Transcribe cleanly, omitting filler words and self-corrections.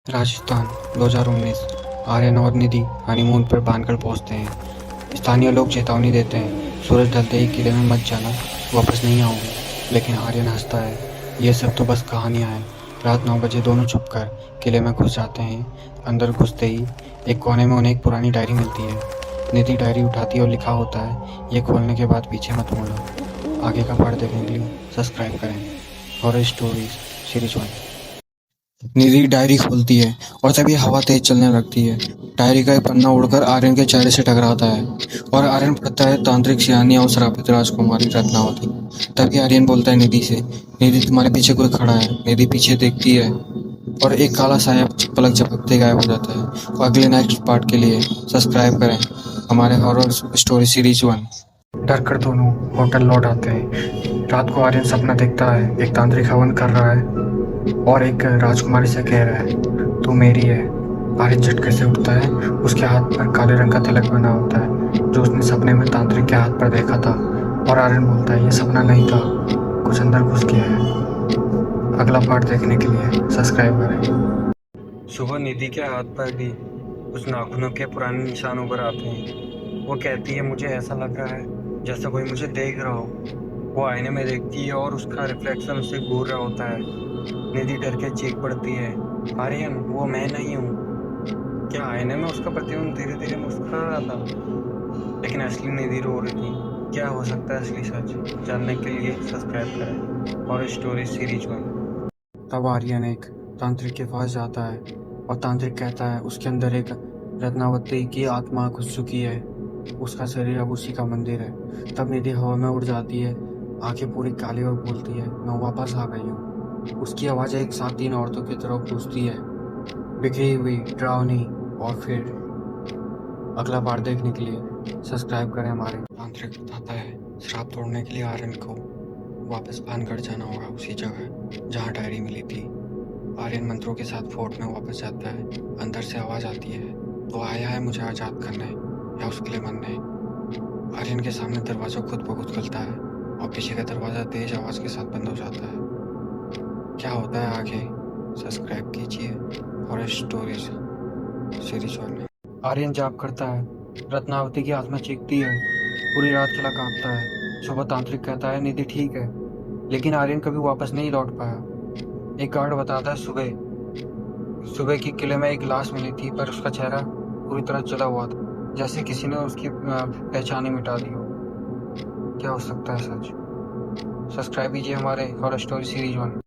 राजस्थान 2019। आर्यन और निधि हनीमून पर बानगढ़ पहुंचते हैं। स्थानीय लोग चेतावनी देते हैं, सूरज ढलते ही किले में मत जाना, वापस नहीं आओगे। लेकिन आर्यन हंसता है, ये सब तो बस कहानियां हैं। रात 9 बजे दोनों छुपकर किले में घुस जाते हैं। अंदर घुसते ही एक कोने में उन्हें एक पुरानी डायरी मिलती है। निधि डायरी उठाती है और लिखा होता है, ये खोलने के बाद पीछे मत मुड़ना। आगे का पार्ट देखने के लिए सब्सक्राइब करें। Horror stories series 1। निधि डायरी खोलती है और तभी हवा तेज चलने लगती है। डायरी का एक पन्ना उड़कर आर्यन के चेहरे से टकराता है और आर्यन पढ़ता है, तांत्रिक सियानी और श्रापित राजकुमारी रत्नावती। तभी आर्यन बोलता है निधि से, निधि तुम्हारे पीछे कोई खड़ा है। निधि पीछे देखती है और एक काला साया पलक झपकते गायब हो जाता है। और अगले नेक्स्ट पार्ट के लिए सब्सक्राइब करें हमारे हॉरर स्टोरी सीरीज 1। डर कर दोनों होटल लौट आते हैं। रात को आर्यन सपना देखता है, एक तांत्रिक हवन कर रहा है और एक राजकुमारी से कह रहा है, तू मेरी है। आर्यन झटके से उठता है, उसके हाथ पर काले रंग का तिलक बना होता है, जो उसने सपने में तांत्रिक के हाथ पर देखा था। और आर्यन बोलता है, ये सपना नहीं था, कुछ अंदर घुस गया है। अगला पार्ट देखने के लिए सब्सक्राइब करें। सुबह निधि के हाथ पर भी कुछ नाखूनों के पुराने निशान उभर आते हैं। वो कहती है, मुझे ऐसा लग रहा है जैसे कोई मुझे देख रहा हो। वो आईने में देखती है और उसका रिफ्लेक्शन उससे घूर रहा होता है। निधि डर के चीख पड़ती है, आर्यन वो मैं नहीं हूँ। क्या आईने में उसका प्रतिबिंब धीरे धीरे मुस्कुरा रहा था, लेकिन असली निधि रो रही थी। क्या हो सकता है असली सच, जानने के लिए सब्सक्राइब करें और स्टोरी सीरीज 1। तब आर्यन एक तांत्रिक के पास जाता है और तांत्रिक कहता है, उसके अंदर एक रत्नावती की आत्मा घुस चुकी है, उसका शरीर अब उसी का मंदिर है। तब निधि हवा में उड़ जाती है, आंखें पूरी काली और बोलती है, मैं वापस आ गई हूँ। उसकी आवाज़ एक साथ 3 औरतों की तरफ गूंजती है, बिखरी हुई, डरावनी। और फिर अगला पार्ट देखने के लिए सब्सक्राइब करें हमारे। तांत्रिक बताता है, श्राप तोड़ने के लिए आर्यन को वापस भानगढ़ जाना होगा, उसी जगह जहाँ डायरी मिली थी। आर्यन मंत्रों के साथ फोर्ट में वापस जाता है। अंदर से आवाज़ आती है, तो आया है मुझे आज़ाद करने या उसके लिए मरने। आर्यन के सामने दरवाजा खुद ब खुद खुलता है और पीछे का दरवाज़ा तेज आवाज़ के साथ बंद हो जाता है। क्या होता है आगे, सब्सक्राइब कीजिए हॉरर स्टोरीज सीरीज 1। आर्यन जाप करता है, रत्नावती की आत्मा चीखती है, पूरी रात किला कांपता है। सुबह तांत्रिक कहता है, निधि ठीक है। लेकिन आर्यन कभी वापस नहीं लौट पाया। एक गार्ड बताता है, सुबह सुबह की किले में एक लाश मिली थी, पर उसका चेहरा पूरी तरह जला हुआ था, जैसे किसी ने उसकी पहचान ही मिटा दी हो। क्या हो सकता है सच, सब्सक्राइब कीजिए हमारे हॉरर स्टोरी सीरीज 1।